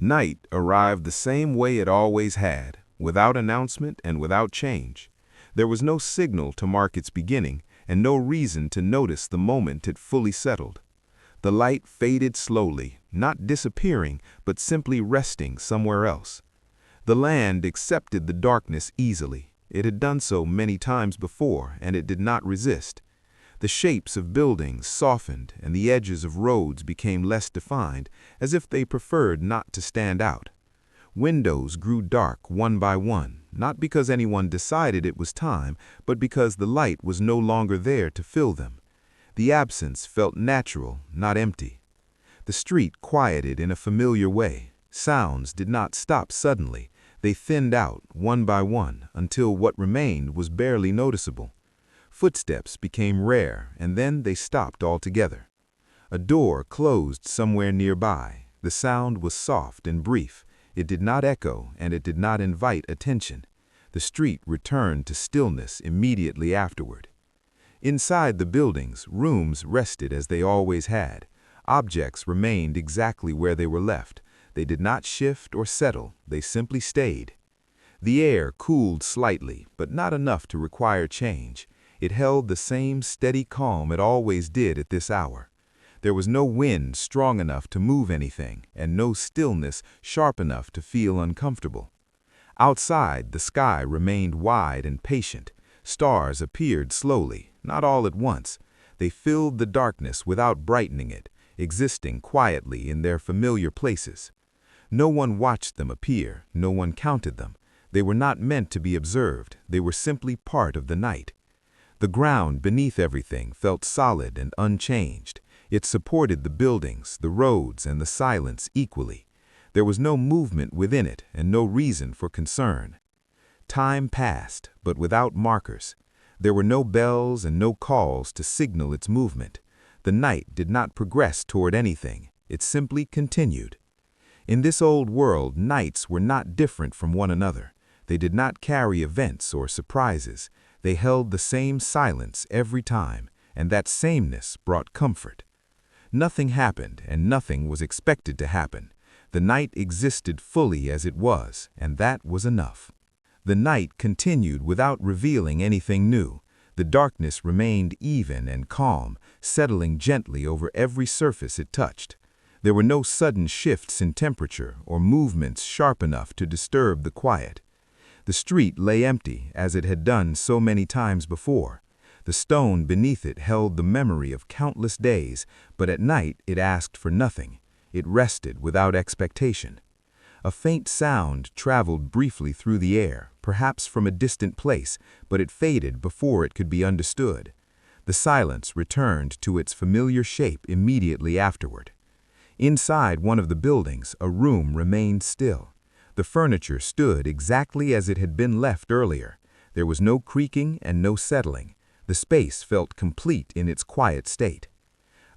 Night arrived the same way it always had, without announcement and without change. There was no signal to mark its beginning, and no reason to notice the moment it fully settled. The light faded slowly, not disappearing, but simply resting somewhere else. The land accepted the darkness easily. It had done so many times before, and it did not resist. The shapes of buildings softened, and the edges of roads became less defined, as if they preferred not to stand out. Windows grew dark one by one, not because anyone decided it was time, but because the light was no longer there to fill them. The absence felt natural, not empty. The street quieted in a familiar way. Sounds did not stop suddenly. They thinned out, one by one, until what remained was barely noticeable. Footsteps became rare, and then they stopped altogether. A door closed somewhere nearby. The sound was soft and brief. It did not echo, and it did not invite attention. The street returned to stillness immediately afterward. Inside the buildings, rooms rested as they always had. Objects remained exactly where they were left. They did not shift or settle, they simply stayed. The air cooled slightly, but not enough to require change. It held the same steady calm it always did at this hour. There was no wind strong enough to move anything, and no stillness sharp enough to feel uncomfortable. Outside, the sky remained wide and patient. Stars appeared slowly, not all at once. They filled the darkness without brightening it, existing quietly in their familiar places. No one watched them appear, no one counted them. They were not meant to be observed, they were simply part of the night. The ground beneath everything felt solid and unchanged. It supported the buildings, the roads, and the silence equally. There was no movement within it and no reason for concern. Time passed, but without markers. There were no bells and no calls to signal its movement. The night did not progress toward anything. It simply continued. In this old world, nights were not different from one another. They did not carry events or surprises. They held the same silence every time, and that sameness brought comfort. Nothing happened, and nothing was expected to happen. The night existed fully as it was, and that was enough. The night continued without revealing anything new. The darkness remained even and calm, settling gently over every surface it touched. There were no sudden shifts in temperature or movements sharp enough to disturb the quiet. The street lay empty, as it had done so many times before. The stone beneath it held the memory of countless days, but at night it asked for nothing. It rested without expectation. A faint sound traveled briefly through the air, perhaps from a distant place, but it faded before it could be understood. The silence returned to its familiar shape immediately afterward. Inside one of the buildings, a room remained still. The furniture stood exactly as it had been left earlier. There was no creaking and no settling. The space felt complete in its quiet state.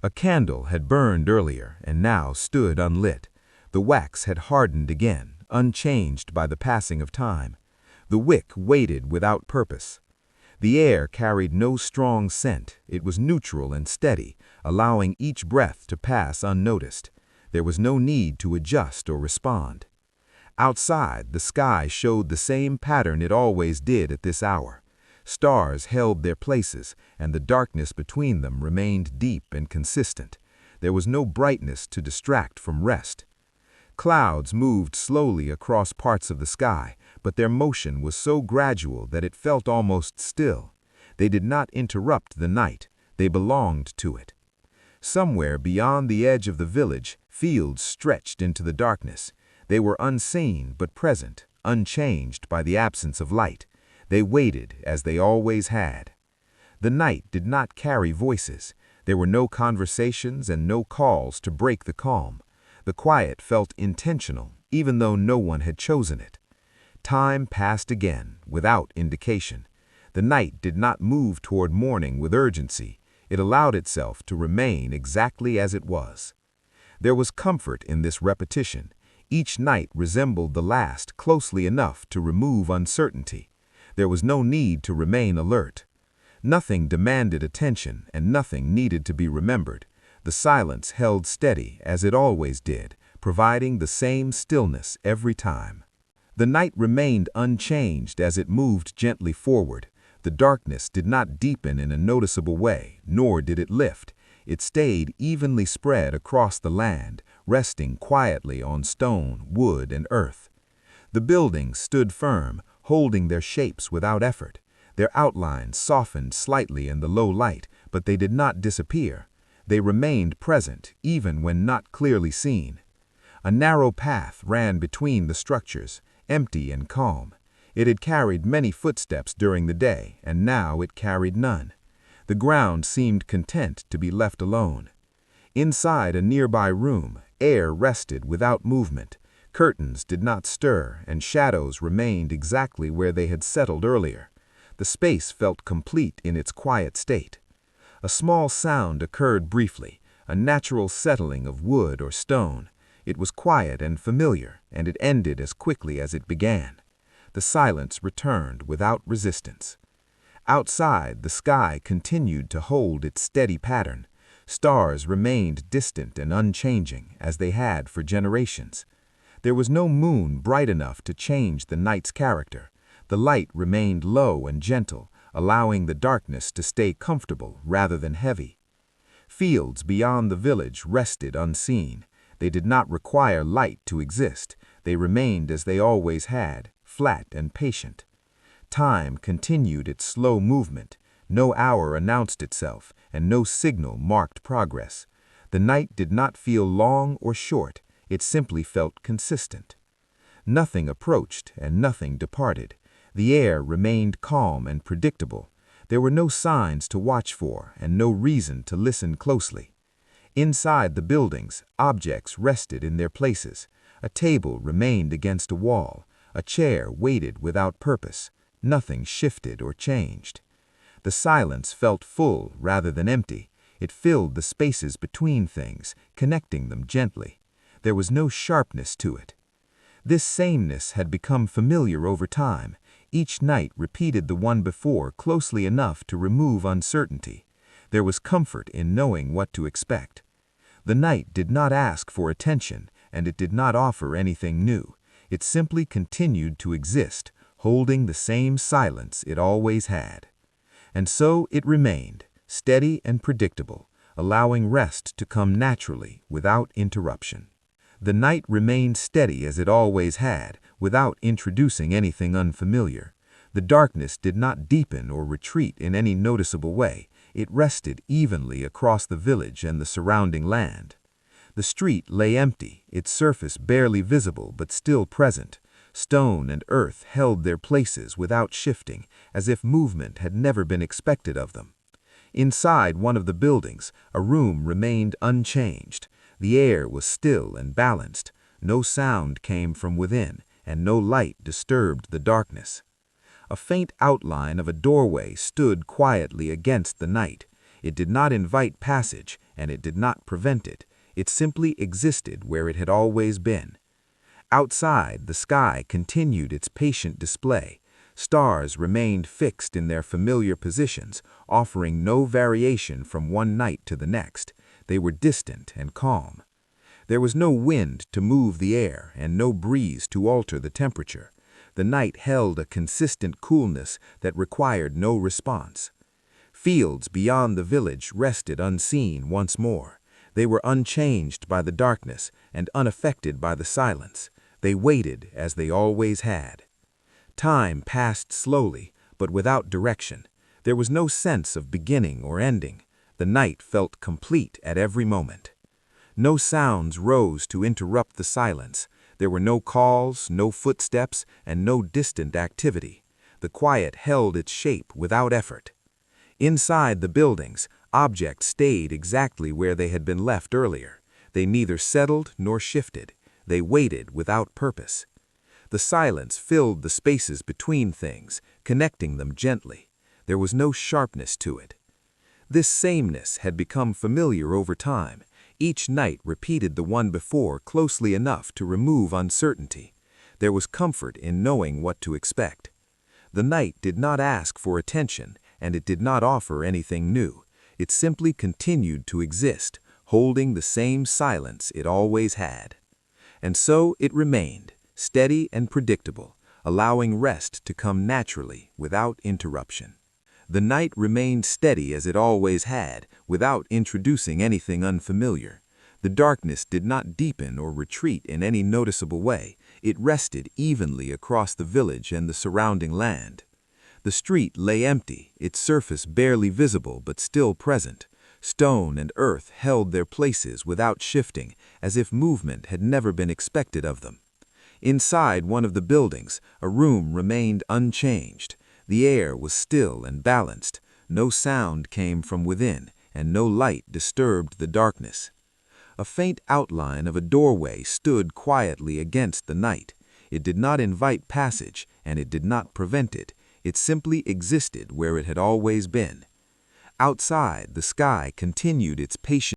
A candle had burned earlier and now stood unlit. The wax had hardened again, unchanged by the passing of time. The wick waited without purpose. The air carried no strong scent. It was neutral and steady, allowing each breath to pass unnoticed. There was no need to adjust or respond. Outside, the sky showed the same pattern it always did at this hour. Stars held their places, and the darkness between them remained deep and consistent. There was no brightness to distract from rest. Clouds moved slowly across parts of the sky, but their motion was so gradual that it felt almost still. They did not interrupt the night. They belonged to it. Somewhere beyond the edge of the village, fields stretched into the darkness. They were unseen but present, unchanged by the absence of light. They waited as they always had. The night did not carry voices. There were no conversations and no calls to break the calm. The quiet felt intentional, even though no one had chosen it. Time passed again, without indication. The night did not move toward morning with urgency. It allowed itself to remain exactly as it was. There was comfort in this repetition. Each night resembled the last closely enough to remove uncertainty. There was no need to remain alert. Nothing demanded attention, and nothing needed to be remembered. The silence held steady, as it always did, providing the same stillness every time. The night remained unchanged as it moved gently forward. The darkness did not deepen in a noticeable way, nor did it lift. It stayed evenly spread across the land, resting quietly on stone, wood, and earth. The buildings stood firm, holding their shapes without effort. Their outlines softened slightly in the low light, but they did not disappear. They remained present, even when not clearly seen. A narrow path ran between the structures, empty and calm. It had carried many footsteps during the day, and now it carried none. The ground seemed content to be left alone. Inside a nearby room, air rested without movement. Curtains did not stir, and shadows remained exactly where they had settled earlier. The space felt complete in its quiet state. A small sound occurred briefly, a natural settling of wood or stone. It was quiet and familiar, and it ended as quickly as it began. The silence returned without resistance. Outside, the sky continued to hold its steady pattern. Stars remained distant and unchanging, as they had for generations. There was no moon bright enough to change the night's character. The light remained low and gentle, allowing the darkness to stay comfortable rather than heavy. Fields beyond the village rested unseen. They did not require light to exist. They remained as they always had, flat and patient. Time continued its slow movement. No hour announced itself, and no signal marked progress. The night did not feel long or short. It simply felt consistent. Nothing approached and nothing departed. The air remained calm and predictable. There were no signs to watch for and no reason to listen closely. Inside the buildings, objects rested in their places. A table remained against a wall. A chair waited without purpose. Nothing shifted or changed. The silence felt full rather than empty. It filled the spaces between things, connecting them gently. There was no sharpness to it. This sameness had become familiar over time. Each night repeated the one before closely enough to remove uncertainty. There was comfort in knowing what to expect. The night did not ask for attention, and it did not offer anything new. It simply continued to exist, holding the same silence it always had. And so it remained, steady and predictable, allowing rest to come naturally without interruption. The night remained steady as it always had, without introducing anything unfamiliar. The darkness did not deepen or retreat in any noticeable way. It rested evenly across the village and the surrounding land. The street lay empty, its surface barely visible but still present. Stone and earth held their places without shifting, as if movement had never been expected of them. Inside one of the buildings, a room remained unchanged. The air was still and balanced. No sound came from within, and no light disturbed the darkness. A faint outline of a doorway stood quietly against the night. It did not invite passage, and it did not prevent it. It simply existed where it had always been. Outside, the sky continued its patient display. Stars remained fixed in their familiar positions, offering no variation from one night to the next. They were distant and calm. There was no wind to move the air and no breeze to alter the temperature. The night held a consistent coolness that required no response. Fields beyond the village rested unseen once more. They were unchanged by the darkness and unaffected by the silence. They waited as they always had. Time passed slowly, but without direction. There was no sense of beginning or ending. The night felt complete at every moment. No sounds rose to interrupt the silence. There were no calls, no footsteps, and no distant activity. The quiet held its shape without effort. Inside the buildings, objects stayed exactly where they had been left earlier. They neither settled nor shifted. They waited without purpose. The silence filled the spaces between things, connecting them gently. There was no sharpness to it. This sameness had become familiar over time. Each night repeated the one before closely enough to remove uncertainty. There was comfort in knowing what to expect. The night did not ask for attention, and it did not offer anything new. It simply continued to exist, holding the same silence it always had. And so it remained, steady and predictable, allowing rest to come naturally without interruption. The night remained steady as it always had, without introducing anything unfamiliar. The darkness did not deepen or retreat in any noticeable way. It rested evenly across the village and the surrounding land. The street lay empty, its surface barely visible but still present. Stone and earth held their places without shifting, as if movement had never been expected of them. Inside one of the buildings, a room remained unchanged. The air was still and balanced. No sound came from within, and no light disturbed the darkness. A faint outline of a doorway stood quietly against the night. It did not invite passage, and it did not prevent it. It simply existed where it had always been. Outside, the sky continued its patient